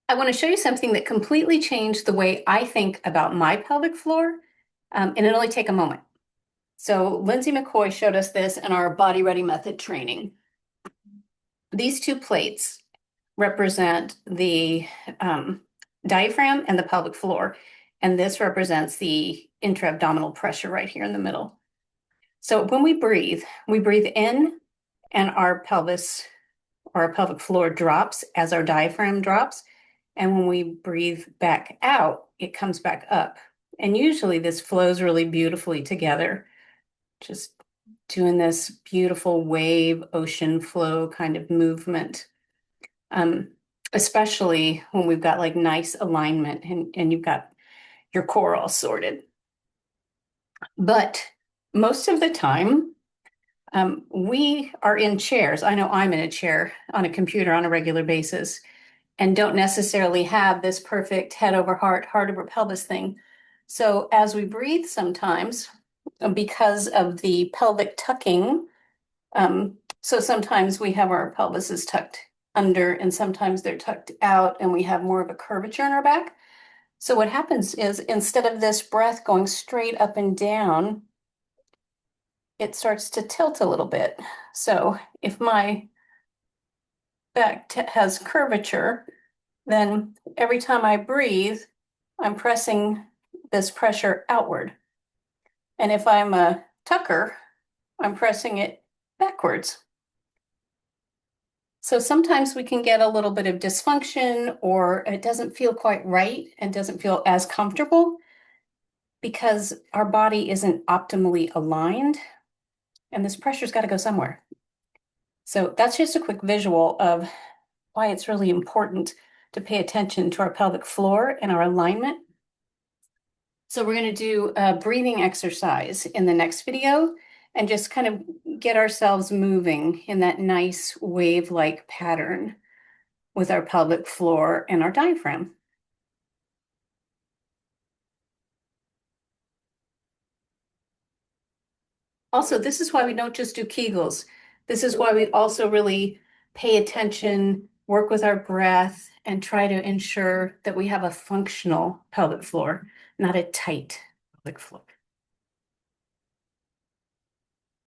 I want to show you something that completely changed the way I think about my pelvic floor, and it'll only take a moment. So Lindsay McCoy showed us this in our Body Ready Method training. These two plates represent the diaphragm and the pelvic floor, and this represents the intra-abdominal pressure right here in the middle. So when we breathe in, and our pelvis or our pelvic floor drops as our diaphragm drops. And when we breathe back out, it comes back up. And usually this flows really beautifully together, just doing this beautiful wave, ocean flow kind of movement. Especially when we've got like nice alignment and you've got your core all sorted. But most of the time, we are in chairs. I know I'm in a chair on a computer on a regular basis and don't necessarily have this perfect head over heart, heart over pelvis thing. So as we breathe sometimes, because of the pelvic tucking, so sometimes we have our pelvises tucked under and sometimes they're tucked out and we have more of a curvature in our back. So what happens is instead of this breath going straight up and down, it starts to tilt a little bit. So if my back has curvature, then every time I breathe, I'm pressing this pressure outward. And if I'm a tucker, I'm pressing it backwards. So sometimes we can get a little bit of dysfunction or it doesn't feel quite right and doesn't feel as comfortable because our body isn't optimally aligned and this pressure's got to go somewhere. So that's just a quick visual of why it's really important to pay attention to our pelvic floor and our alignment. So we're going to do a breathing exercise in the next video and just kind of get ourselves moving in that nice wave-like pattern with our pelvic floor and our diaphragm. Also, this is why we don't just do Kegels. This is why we also really pay attention, work with our breath, and try to ensure that we have a functional pelvic floor, not a tight pelvic floor.